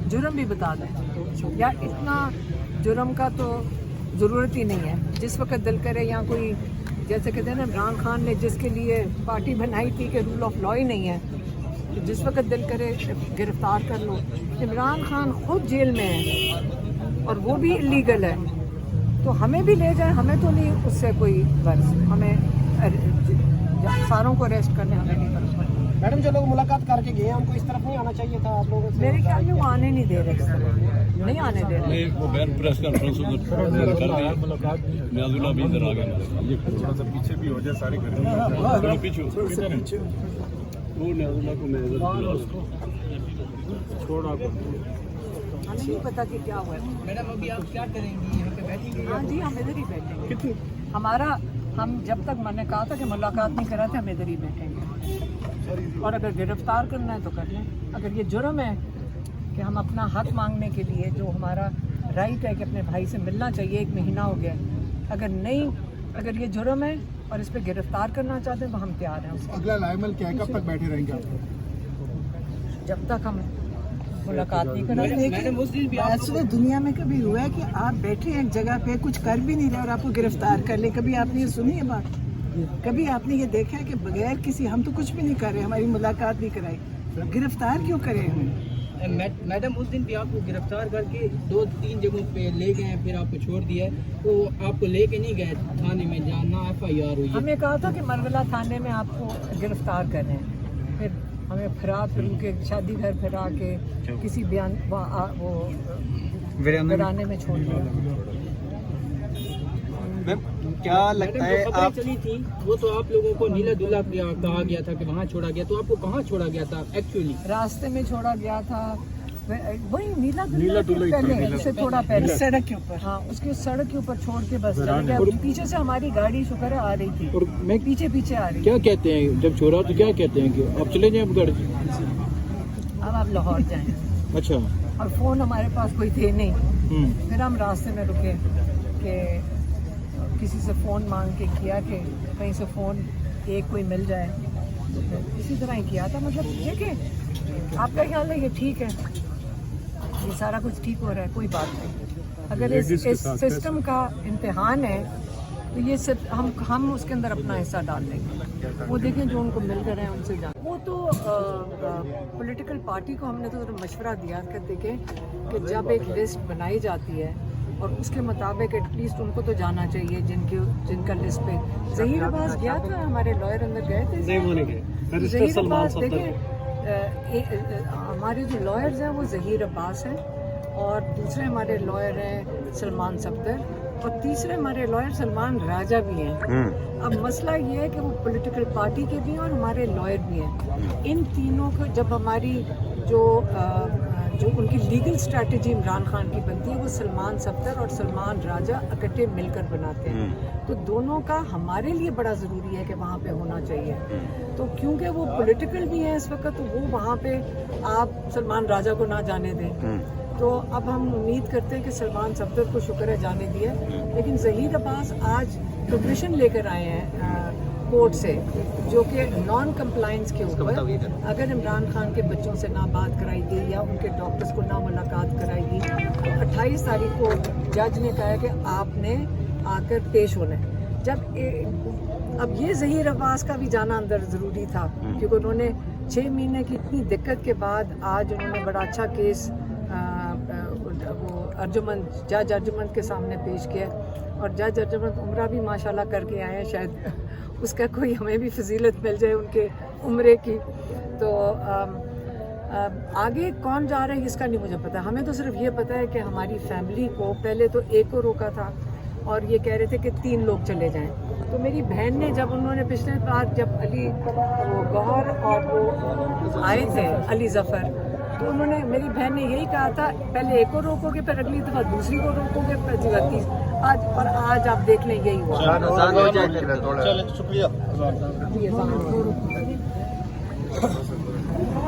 जुर्म भी बता दें, या इतना जुर्म का तो ज़रूरत ही नहीं है। जिस वक्त दिल करे, या कोई जैसे कहते हैं ना, इमरान खान ने जिसके लिए पार्टी बनाई थी कि रूल ऑफ लॉ ही नहीं है, तो जिस वक्त दिल करे गिरफ्तार कर लो। इमरान खान खुद जेल में है और वो भी इलीगल है, तो हमें भी ले जाए, हमें तो नहीं उससे कोई गर्ज, हमें सारों को अरेस्ट करने हमें नहीं करना। मैडम जो लोग मुलाकात करके गए हैं उनको इस तरफ नहीं आना चाहिए था आप लोगों से? मेरे ख्याल में वो आने नहीं दे रहे, इस तरह नहीं आने दे रहे। वो बैन प्रेस कॉन्फ्रेंस कर दिया, न्याजुल्लाह भी इधर आ गए, थोड़ा सा पीछे भी हो जाए सारे घर पीछे वो न्याजुल्लाह को मैं छोड़ा। हमें नहीं पता कि क्या हुआ है। मैडम अभी आप क्या करेंगी, यहाँ पे बैठेंगे? हाँ जी, हम इधर ही बैठेंगे। हमारा, हम जब तक मैंने कहा था कि मुलाकात नहीं कराते, हम इधर ही बैठेंगे, और अगर गिरफ्तार करना है तो कर लें। अगर ये जुर्म है कि हम अपना हक मांगने के लिए, जो हमारा राइट है कि अपने भाई से मिलना चाहिए, 1 महीना हो गया, अगर नहीं, अगर ये जुर्म है और इस पर गिरफ्तार करना चाहते हैं तो हम तैयार हैं उसके। अगला लाइमल क्या है, कब तक बैठे रहेंगे आप? जब तक हम मुलाकात नहीं कराते। मैडम उस दिन भी ऐसा दुनिया में कभी हुआ है कि आप बैठे हैं एक जगह पे, कुछ कर भी नहीं रहे और आपको गिरफ्तार कर ले? कभी आपने ये सुनी है बात? कभी आपने ये देखा है कि बगैर किसी, हम तो कुछ भी नहीं कर रहे, हमारी मुलाकात नहीं कराई, गिरफ्तार क्यों करें हमें? मैडम उस दिन भी आपको गिरफ्तार करके 2-3 जगहों पे ले गए, फिर आपको छोड़ दिया, तो आपको लेके नहीं गए थाने में, जहाँ ना FIR हुई है। हमें कहा था कि मरगला थाने में आपको गिरफ्तार कर रहे हैं, फिर हमें फिरा फिर के शादी घर फिरा के किसी बयान वो वीराने में छोड़ दिया। क्या लगता है आप चली थी वो तो आप लोगों को नीला दुल्ला कहा गया था कि वहाँ छोड़ा गया, तो आपको कहाँ छोड़ा गया था एक्चुअली? रास्ते में छोड़ा गया था, वही नीला दुल्ला पहले, उससे थोड़ा पहले सड़क के ऊपर। हाँ, उसके सड़क के ऊपर छोड़ के बस चले गया। पीछे से हमारी गाड़ी शुक्र है आ रही थी, और मैं पीछे पीछे आ रही। क्या कहते हैं जब छोड़ा तो क्या कहते हैं कि आप चले जाएं अब घर? अब आप लाहौर जाएं। अच्छा। और फ़ोन हमारे पास कोई थे नहीं, फिर हम रास्ते में रुके कि किसी से फ़ोन मांग के किया कि कहीं से फ़ोन एक कोई मिल जाए, तो फिर इसी तरह ही किया था। मतलब देखिए, आपका ख्याल है ये ठीक है, ये सारा कुछ ठीक हो रहा है, कोई बात नहीं। अगर इस सिस्टम का इम्तिहान है तो ये सिर्फ हम उसके अंदर अपना हिस्सा डाल देंगे। वो देखें जो उनको मिल रहे हैं उनसे जान। वो तो पॉलिटिकल पार्टी को हमने तो मशवरा दिया कि देखें कि जब एक लिस्ट बनाई जाती है और उसके मुताबिक एटलीस्ट उनको तो जाना चाहिए जिनका लिस्ट पे। ज़हीर अब्बास गया था, हमारे लॉयर अंदर गए थे। ज़हीर अब्बास देखिए, हमारे जो लॉयर्स हैं वो ज़हीर अब्बास हैं, और दूसरे हमारे लॉयर हैं सलमान सफदर, और तीसरे हमारे लॉयर सलमान राजा भी हैं। अब मसला ये है कि वो पॉलिटिकल पार्टी के भी हैं और हमारे लॉयर भी हैं। इन तीनों को जब हमारी जो उनकी लीगल स्ट्रैटेजी इमरान खान की बनती है, वो सलमान सफदर और सलमान राजा इकट्ठे मिलकर बनाते हैं। तो दोनों का हमारे लिए बड़ा ज़रूरी है कि वहाँ पे होना चाहिए। तो क्योंकि वो पॉलिटिकल भी हैं इस वक्त, तो वो वहाँ पे आप सलमान राजा को ना जाने दें। तो अब हम उम्मीद करते हैं कि सलमान सफदर को शुक्र है जाने दिया, लेकिन ज़हीर अब्बास आज प्रोविजन लेकर आए हैं कोर्ट से, जो कि नॉन कंप्लाइंस के ऊपर अगर इमरान खान के बच्चों से ना बात कराई गई या उनके डॉक्टर्स को ना मुलाकात कराई गई, तो 28 तारीख को जज ने कहा है कि आपने आकर पेश होना है। अब ये ज़हीर अब्बास का भी जाना अंदर ज़रूरी था, क्योंकि उन्होंने 6 महीने की इतनी दिक्कत के बाद आज उन्होंने बड़ा अच्छा केस जज अर्जुमंद के सामने पेश किया, और जज अर्जुमंद उम्रा भी माशाल्लाह करके आए हैं, शायद उसका कोई हमें भी फजीलत मिल जाए उनके उम्रे की। तो आगे कौन जा रहा है इसका नहीं मुझे पता, हमें तो सिर्फ ये पता है कि हमारी फैमिली को पहले तो एक को रोका था और ये कह रहे थे कि 3 लोग चले जाएं। तो मेरी बहन ने जब उन्होंने पिछले बार जब अली वो गौहर और वो आए थे अली ज़फ़र, तो उन्होंने, मेरी बहन ने यही कहा था पहले एक को रोकोगे फिर अगली दफ़ा दूसरी को रोकोगे फिर तीसरी। आज आप देख लें यही हुआ। शुक्रिया।